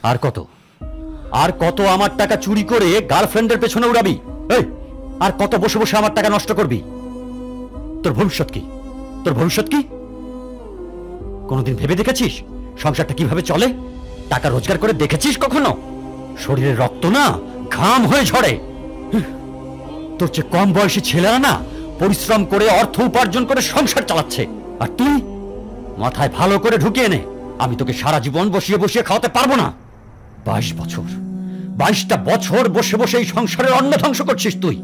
আর কত আর কত আমার টাকা চুরি করে গার্লফ্রেন্ডের পেছনে উড়াবি? এই, আর কত বসে বসে আমার টাকা নষ্ট করবি? তোর ভবিষ্যৎ কি? তোর ভবিষ্যৎ কি? কোনোদিন ভেবে দেখেছিস সংসারটা কিভাবে চলে? টাকা রোজগার করে দেখেছিস কখনো? শরীরের রক্ত না ঘাম হয়ে ঝরে। তোর চেয়ে কম বয়সী ছেলেরা না পরিশ্রম করে অর্থ উপার্জন করে সংসার চালাচ্ছে, আর তুই মাথায় ভালো করে ঢুকিয়ে নে, আমি তোকে সারা জীবন বসিয়ে বসিয়ে খাওয়াতে পারবো না। 22 বছর, 22টা বছর বসে বসে এই সংসারের অন্ন ধ্বংস করছিস তুই।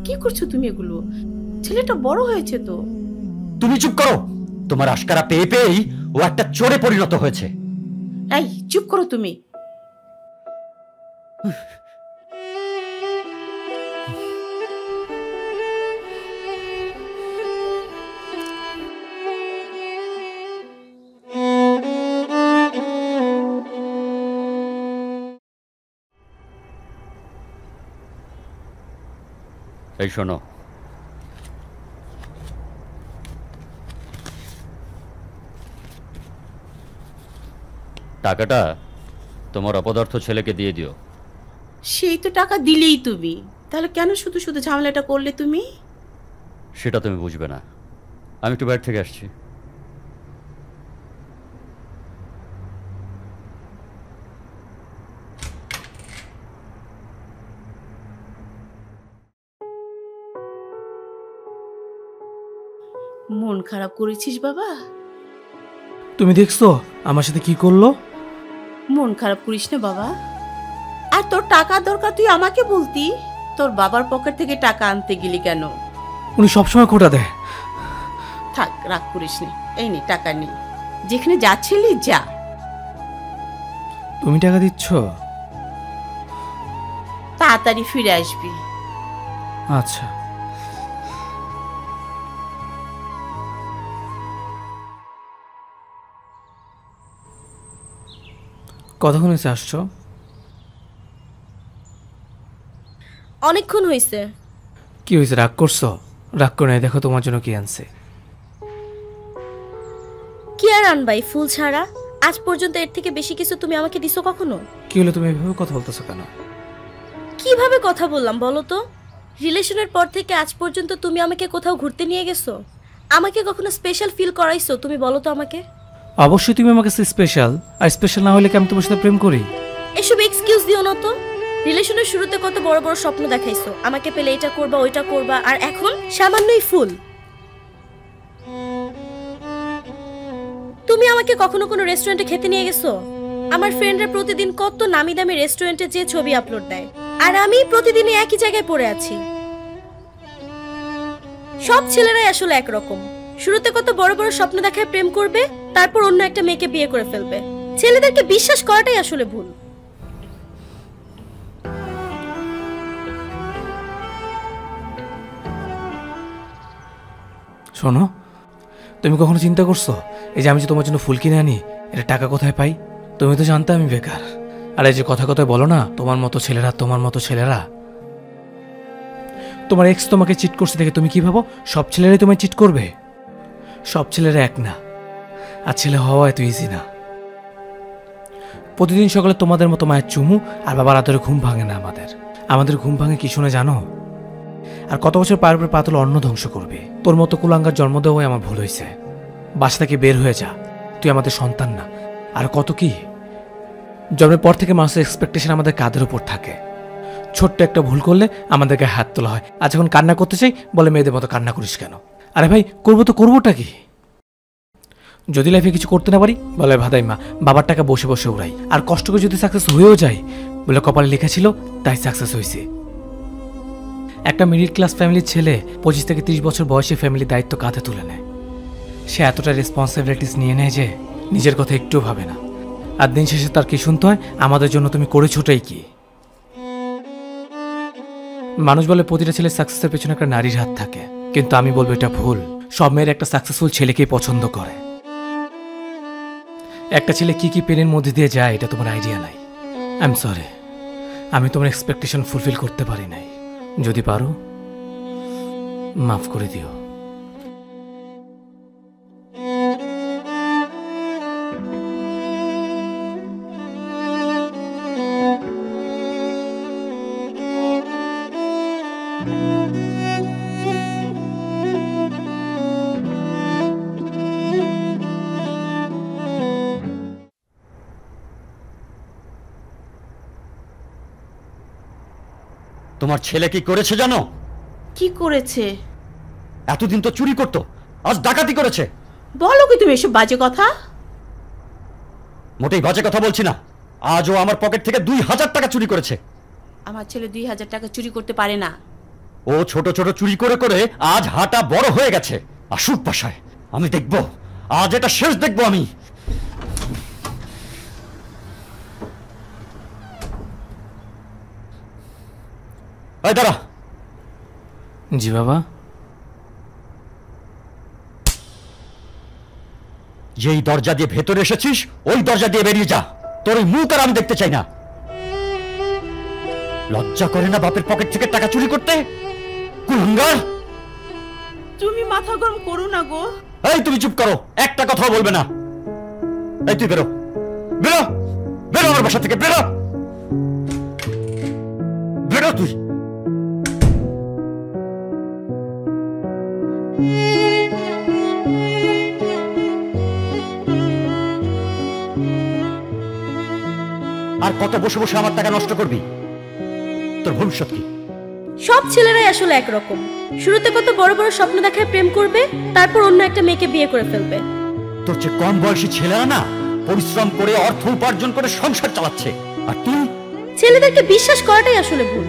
কি করছো তুমি এগুলো? ছেলেটা বড় হয়েছে তো। তুমি চুপ করো। তোমার আশকারা পেয়ে পেয়েই ও একটা চোরে পরিণত হয়েছে। এই চুপ করো তুমি। এই শোনো, টাকাটা তোমার অপদার্থ ছেলেকে দিয়ে দিও। সেই তো টাকা দিলেই তুমি, তাহলে কেন শুধু শুধু ঝামেলাটা করলে তুমি? সেটা তুমি বুঝবে না। আমি একটু বাইরে থেকে আসছি। মন খারাপ করেছিস বাবা? তুমি দেখছো আমার সাথে কি করলো? মন খারাপ করিস না বাবা। আর তোর টাকার দরকার তুই আমাকে বলতি, তোর বাবার পকেট থেকে টাকা আনতে গেলি কেন? উনি সবসময় খোটা দেয়। থাক, রাগ করিস নি, এই নে টাকা নে, যেখানে যাচ্ছিলি যা। তুমি টাকা দিচ্ছ? তাড়াতাড়ি ফিরে আসবি। আচ্ছা। কতক্ষণ হয়েছে আসছো? অনেকক্ষণ হয়েছে। কি হয়েছে, রাগ করছো? রাগ করে নাই, দেখো তোমার জন্য কি আনছে। কি আর আনবাই, ফুল ছাড়া? আজ পর্যন্ত এর থেকে বেশি কিছু তুমি আমাকে দিছো কখনো? কি হলো, তুমি এভাবে কথা বলতেছো কেন? কিভাবে কথা বললাম বলো তো? রিলেশনের পর থেকে আজ পর্যন্ত তুমি আমাকে কোথাও ঘুরতে নিয়ে গেছো? আমাকে কখনো স্পেশাল ফিল করাইছো তুমি বলো তো আমাকে? অবশ্যই তুমি আমার কাছে স্পেশাল, আর স্পেশাল না হলে কি আমি তোমার সাথে প্রেম করি? এসব এক্সকিউজ দিও না তো। রিলেশনের শুরুতে কত বড় বড় স্বপ্ন দেখাইছো, আমাকে পেলে এটা করবা ওইটা করবা, আর এখন সামান্যই ফুল। তুমি আমাকে কখনো কোনো রেস্টুরেন্টে খেতে নিয়ে গেছো? আমার ফ্রেন্ডরা প্রতিদিন কত নামি দামি রেস্টুরেন্টে যে ছবি আপলোড দেয়, আর আমি প্রতিদিনই একই জায়গায় পড়ে আছি। সব ছেলেরাই আসলে একরকম, শুরুতে কত বড় বড় স্বপ্ন দেখায় প্রেম করবে, তারপর অন্য একটা মেয়েকে বিয়ে করে ফেলবে। ছেলেদেরকে বিশ্বাস করাটাই আসলে ভুল। শোনো, তুমি কখনো চিন্তা করছো এই যে আমি যে তোমার জন্য ফুল কিনে আনি, এটা টাকা কোথায় পাই? তুমি তো জানতে আমি বেকার। আর এই যে কথা কথায় বলো না তোমার মতো ছেলেরা, তোমার মতো ছেলেরা, তোমার এক্স তোমাকে চিট করছে দেখে তুমি কি ভাবো সব ছেলেরাই তোমায় চিট করবে? সব ছেলেরা এক না, আর ছেলে হওয়া এত ইজি না। প্রতিদিন সকালে তোমাদের মতো মায়ের চুমু আর বাবার আদরে ঘুম ভাঙে না আমাদের ঘুম ভাঙে কি শুনে জানো? আর কত বছর পার পর পাতল অন্ন ধ্বংস করবে। তোর মতো কুলাঙ্গার জন্ম দেওয়াই আমার ভুল হয়েছে। বাসা থেকে বের হয়ে যা, তুই আমাদের সন্তান না। আর কত কি, জন্মের পর থেকে মানুষের এক্সপেকটেশন আমাদের কাঁধের উপর থাকে। ছোট্ট একটা ভুল করলে আমাদের গায়ে হাত তোলা হয়, আর যখন কান্না করতে চাই বলে মেয়েদের মতো কান্না করিস কেন? আরে ভাই, করবো তো করবোটা কি? যদি লাইফে কিছু করতে না পারি বলে ভাদাই মা, বাবার টাকা বসে বসে উড়াই। আর কষ্ট করে যদি সাকসেস হয়েও যায় বলে কপালে লেখা ছিল তাই সাকসেস হয়েছে। একটা মিডল ক্লাস ফ্যামিলির ছেলে 25 থেকে 30 বছর বয়সে ফ্যামিলির দায়িত্ব কাঁধে তুলে নেয়। সে এতটা রেসপন্সিবিলিটিস নিয়ে নেয় যে নিজের কথা একটু ভাবে না। আর দিন শেষে তার কি শুনতে হয়, আমাদের জন্য তুমি করেছোটাই কি? মানুষ বলে প্রতিটা ছেলের সাকসেসের পেছনে একটা নারীর হাত থাকে, কিন্তু আমি বলবো এটা ভুল। সব মেয়ের একটা সাকসেসফুল ছেলেকেই পছন্দ করে। একটা ছেলে কি কি পেনের মধ্যে দিয়ে যায় এটা তোমার আইডিয়া নাই। আই এম সরি, আমি তোমার এক্সপেকটেশন ফুলফিল করতে পারি নাই। যদি পারো মাফ করে দিও। তোমার ছেলে কি করেছে জানো? কি করেছে? এতদিন তো চুরি করতো, আজ ডাকাতি করেছে। বলো কি তুমি এসব বাজে কথা? মোটেই বাজে কথা বলছি না। আজ ও আমার পকেট থেকে 2000 টাকা চুরি করেছে। আমার ছেলে 2000 টাকা চুরি করতে পারে না। ও ছোট ছোট চুরি করে করে আজ হাঁটা বড় হয়ে গেছে। আসুক বাসায়, আমি দেখব, আজ এটা শেষ দেখব আমি। এই দাঁড়া। জি বাবা। যেই দরজা দিয়ে ভেতরে এসেছিস ওই দরজা দিয়ে বেরিয়ে যা। তোর ওই মুখ আর আমি দেখতে চাই না। লজ্জা করে না বাপের পকেট থেকে টাকা চুরি করতে? কুলাঙ্গার! তুমি মাথা গরম করো না গো। এই তুমি চুপ করো, একটা কথাও বলবে না। এই তুই বেরো, বেরো, বেরো আমার বাসা থেকে, বেরো, বেরো তুই। আর কত বসে বসে আমার টাকা নষ্ট করবি? তোর ভবিষ্যৎ কি? সব ছেলেরাই আসলে একরকম। শুরুতে কত বড় বড় স্বপ্ন দেখায় প্রেম করবে, তারপর অন্য একটা মেয়েকে বিয়ে করে ফেলবে। তোর চেয়ে কম বয়সী ছেলেরা না পরিশ্রম করে অর্থ উপার্জন করে সংসার চালাচ্ছে, আর তুই? ছেলেদেরকে বিশ্বাস করাটাই আসলে ভুল।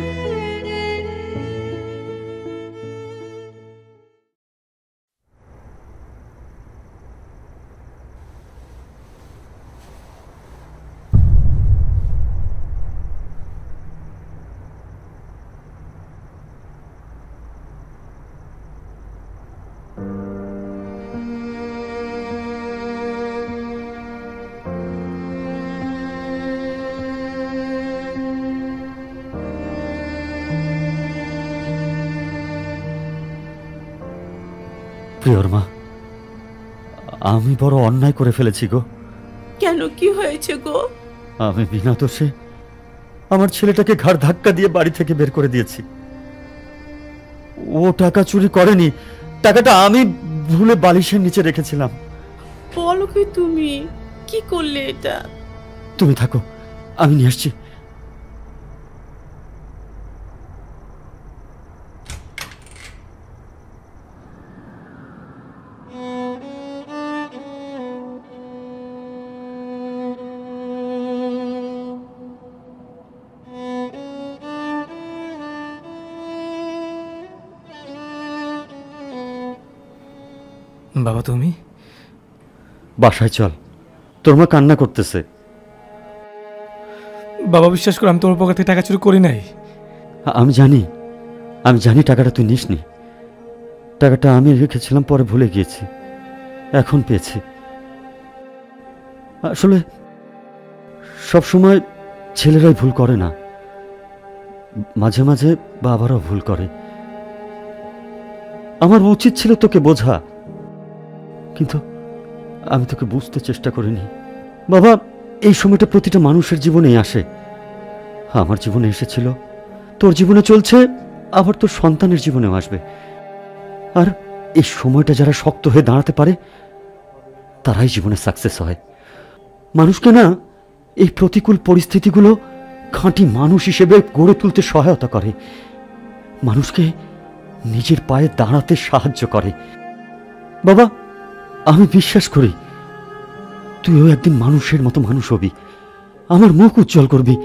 প্রিয়র মা, আমি বড় অন্যায় করে ফেলেছি গো। কেন, কি হয়েছে গো? আমি বিনা দোষে আমার ছেলেটাকে ঘাড় ধাক্কা দিয়ে বাড়ি থেকে বের করে দিয়েছি। ও টাকা চুরি করেনি, টাকাটা আমি ভুলে বালিশের নিচে রেখেছিলাম। বলো কি তুমি, কি করলে এটা? তুমি থাকো, আমি নিয়ে আসছি। বাবা তুমি? বাসায় চল, তোর মা কান্না করতেছে। বাবা বিশ্বাস করো, আমি তোমার পকেট থেকে টাকা চুরি করি নাই। আমি জানি টাকাটা তুই নিসনি। টাকাটা আমি রেখেছিলাম, পরে ভুলে গিয়েছি, এখন পেয়েছি। আসলে সবসময় ছেলেরাই ভুল করে না, মাঝে মাঝে বাবারাও ভুল করে। আমার উচিত ছিল তোকে বোঝা, কিন্তু আমি তোকে বুঝতে চেষ্টা করিনি। বাবা, এই সময়টা প্রতিটা মানুষের জীবনেই আসে। আমার জীবনে এসেছিল, তোর জীবনে চলছে, আবার তোর সন্তানের জীবনেও আসবে। আর এই সময়টা যারা শক্ত হয়ে দাঁড়াতে পারে তারাই জীবনে সাকসেস হয়। মানুষকে না এই প্রতিকূল পরিস্থিতিগুলো খাঁটি মানুষ হিসেবে গড়ে তুলতে সহায়তা করে, মানুষকে নিজের পায়ে দাঁড়াতে সাহায্য করে। বাবা, আমি বিশ্বাস করি তুইও একদিন মানুষের মতো মানুষ হবি, আমার মুখ উজ্জ্বল করবি।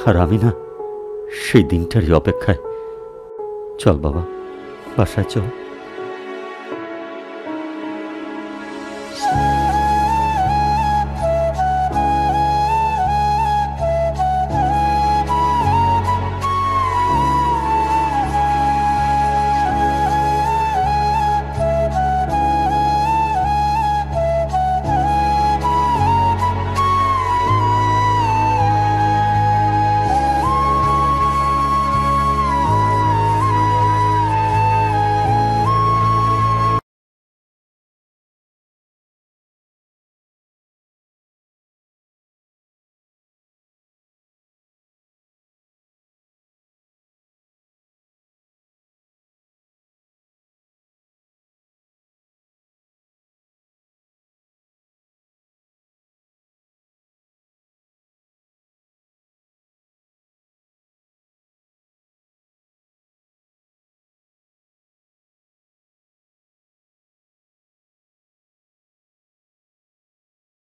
আর আমি না সেই দিনটারই অপেক্ষায়। চল বাবা, বাসায় চল।